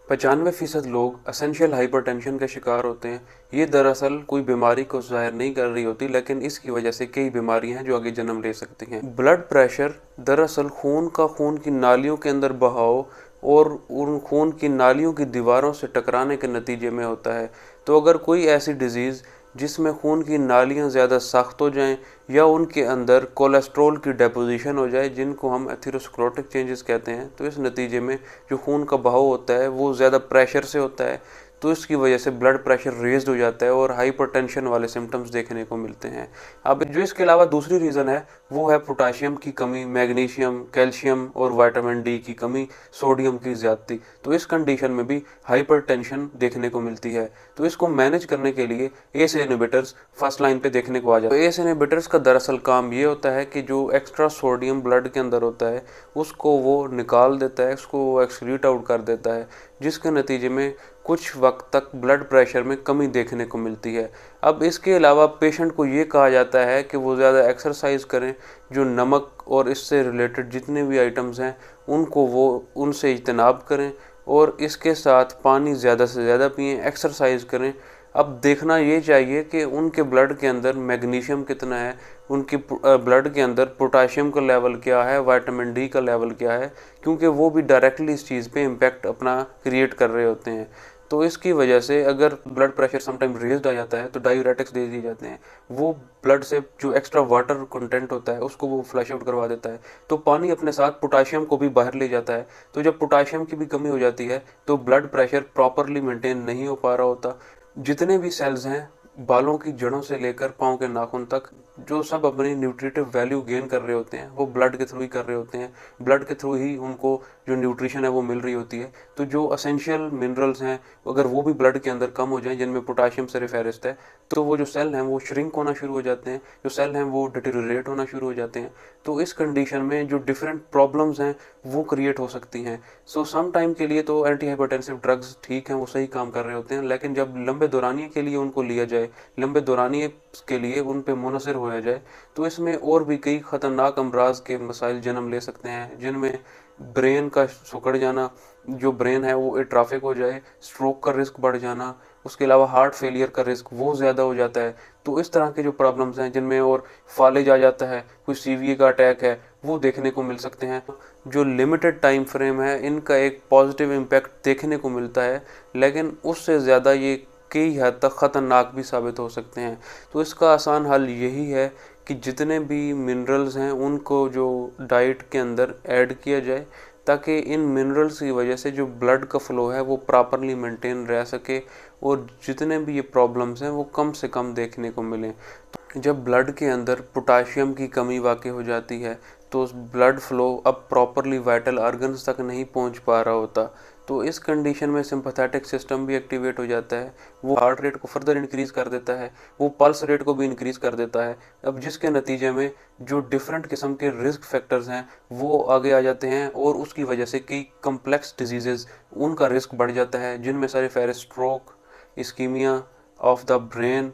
95% लोग essential hypertension के शिकार होते हैं। ये दरअसल कोई बीमारी को ज़ाहिर नहीं कर रही होती, लेकिन इसकी वजह से कई बीमारियां हैं जो आगे जन्म ले सकती हैं। ब्लड प्रेशर दरअसल खून की नालियों के अंदर बहाव और उन खून की नालियों की दीवारों से टकराने के नतीजे में होता है। तो अगर कोई ऐसी डिजीज़ जिसमें खून की नालियां ज़्यादा सख्त हो जाएं या उनके अंदर कोलेस्ट्रॉल की डेपोजिशन हो जाए, जिनको हम एथेरोस्क्लेरोटिक चेंजेस कहते हैं, तो इस नतीजे में जो खून का बहाव होता है वो ज़्यादा प्रेशर से होता है, तो इसकी वजह से ब्लड प्रेशर रेज्ड हो जाता है और हाइपरटेंशन वाले सिम्टम्स देखने को मिलते हैं। अब जो इसके अलावा दूसरी रीज़न है वो है पोटाशियम की कमी, मैग्नीशियम, कैल्शियम और विटामिन डी की कमी, सोडियम की ज़्यादती। तो इस कंडीशन में भी हाइपरटेंशन देखने को मिलती है। तो इसको मैनेज करने के लिए एस इनहिबिटर्स फर्स्ट लाइन पे देखने को आ जाते हैं। एस इनहिबिटर्स का दरअसल काम ये होता है कि जो एक्स्ट्रा सोडियम ब्लड के अंदर होता है उसको वो निकाल देता है, उसको एक्सक्रीट आउट कर देता है, जिसके नतीजे में कुछ वक्त तक ब्लड प्रेशर में कमी देखने को मिलती है। अब इसके अलावा पेशेंट को ये कहा जाता है कि वो ज़्यादा एक्सरसाइज करें, जो नमक और इससे रिलेटेड जितने भी आइटम्स हैं उनको वो उनसे इज्तनाब करें और इसके साथ पानी ज़्यादा से ज़्यादा पिएं, एक्सरसाइज करें। अब देखना ये चाहिए कि उनके ब्लड के अंदर मैग्नीशियम कितना है, उनकी ब्लड के अंदर पोटाशियम का लेवल क्या है, विटामिन डी का लेवल क्या है, क्योंकि वो भी डायरेक्टली इस चीज़ पे इम्पैक्ट अपना क्रिएट कर रहे होते हैं। तो इसकी वजह से अगर ब्लड प्रेशर समटाइम रेज्ड आ जाता है तो डायूरेटिक्स दे दिए जाते हैं। वो ब्लड से जो एक्स्ट्रा वाटर कंटेंट होता है उसको वो फ्लश आउट करवा देता है। तो पानी अपने साथ पोटाशियम को भी बाहर ले जाता है। तो जब पोटाशियम की भी कमी हो जाती है तो ब्लड प्रेशर प्रॉपरली मेंटेन नहीं हो पा रहा होता। जितने भी सेल्स हैं बालों की जड़ों से लेकर पाँव के नाखून तक, जो सब अपनी न्यूट्रिटिव वैल्यू गेन कर रहे होते हैं वो ब्लड के थ्रू ही कर रहे होते हैं। ब्लड के थ्रू ही उनको जो न्यूट्रिशन है वो मिल रही होती है। तो जो असेंशियल मिनरल्स हैं अगर वो भी ब्लड के अंदर कम हो जाएं, जिनमें पोटाशियम से फहरिस्त है, तो वो जो सेल हैं वो श्रिंक होना शुरू हो जाते हैं, जो सेल हैं वो डिटेरियोरेट होना शुरू हो जाते हैं। तो इस कंडीशन में जो डिफरेंट प्रॉब्लम्स हैं वो क्रिएट हो सकती हैं। सो सम टाइम के लिए तो एंटी हाइपरटेंसिव ड्रग्स ठीक हैं, वो सही काम कर रहे होते हैं, लेकिन जब लंबे दौरानिए के लिए उनको लिया जाए, लंबे दौरानिए के लिए उन पे मुनसर होया जाए, तो इसमें और भी कई ख़तरनाक अमराज के मसाइल जन्म ले सकते हैं, जिनमें ब्रेन का सिकुड़ जाना, जो ब्रेन है वो एट्रोफिक हो जाए, स्ट्रोक का रिस्क बढ़ जाना, उसके अलावा हार्ट फेलियर का रिस्क वो ज़्यादा हो जाता है। तो इस तरह के जो प्रॉब्लम्स हैं जिनमें और फालिज आ जाता है, कोई सीवीए का अटैक है, वो देखने को मिल सकते हैं। जो लिमिटेड टाइम फ्रेम है इनका एक पॉजिटिव इम्पैक्ट देखने को मिलता है, लेकिन उससे ज़्यादा ये कई हद तक ख़तरनाक भी साबित हो सकते हैं। तो इसका आसान हल यही है कि जितने भी मिनरल्स हैं उनको जो डाइट के अंदर ऐड किया जाए, ताकि इन मिनरल्स की वजह से जो ब्लड का फ़्लो है वो प्रॉपरली मेंटेन रह सके और जितने भी ये प्रॉब्लम्स हैं वो कम से कम देखने को मिलें। जब ब्लड के अंदर पोटाशियम की कमी वाक़ई हो जाती है तो ब्लड फ़्लो अब प्रॉपरली वाइटल ऑर्गन्स तक नहीं पहुंच पा रहा होता। तो इस कंडीशन में सिंपैथेटिक सिस्टम भी एक्टिवेट हो जाता है, वो हार्ट रेट को फर्दर इंक्रीज़ कर देता है, वो पल्स रेट को भी इंक्रीज़ कर देता है। अब जिसके नतीजे में जो डिफरेंट किस्म के रिस्क फैक्टर्स हैं वो आगे आ जाते हैं और उसकी वजह से कई कम्प्लेक्स डिजीज़ेज़ उनका रिस्क बढ़ जाता है, जिनमें सारे फेरस stroke, ischemia of the brain,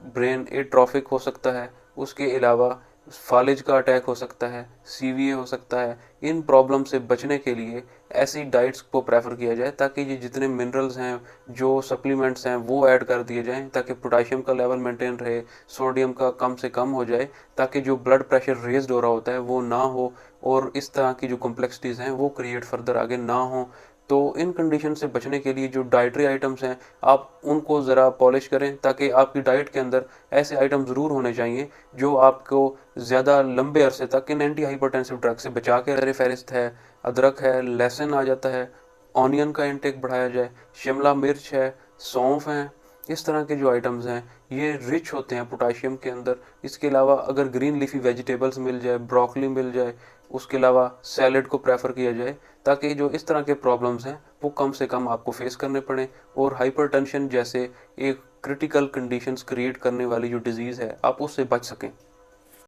brain atrophic हो सकता है, उसके अलावा फालिज का अटैक हो सकता है, सीवीए हो सकता है। इन प्रॉब्लम से बचने के लिए ऐसी डाइट्स को प्रेफर किया जाए ताकि ये जितने मिनरल्स हैं, जो सप्लीमेंट्स हैं वो ऐड कर दिए जाएं, ताकि पोटाशियम का लेवल मेंटेन रहे, सोडियम का कम से कम हो जाए, ताकि जो ब्लड प्रेशर रेज्ड हो रहा होता है वो ना हो और इस तरह की जो कॉम्प्लेक्सिटीज़ हैं वो क्रिएट फर्दर आगे ना हो। तो इन कंडीशन से बचने के लिए जो डाइटरी आइटम्स हैं आप उनको ज़रा पॉलिश करें, ताकि आपकी डाइट के अंदर ऐसे आइटम ज़रूर होने चाहिए जो आपको ज़्यादा लंबे अरसे तक इन एंटी हाइपरटेंसिव ड्रग से बचा के रहे। फेरिस्त है, अदरक है, लहसुन आ जाता है, ऑनियन का इंटेक बढ़ाया जाए, शिमला मिर्च है, सौंफ है। इस तरह के जो आइटम्स हैं ये रिच होते हैं पोटाशियम के अंदर। इसके अलावा अगर ग्रीन लीफी वेजिटेबल्स मिल जाए, ब्रोकली मिल जाए, उसके अलावा सैलड को प्रेफर किया जाए, ताकि जो इस तरह के प्रॉब्लम्स हैं वो कम से कम आपको फेस करने पड़े और हाइपरटेंशन जैसे एक क्रिटिकल कंडीशंस क्रिएट करने वाली जो डिजीज़ है आप उससे बच सकें।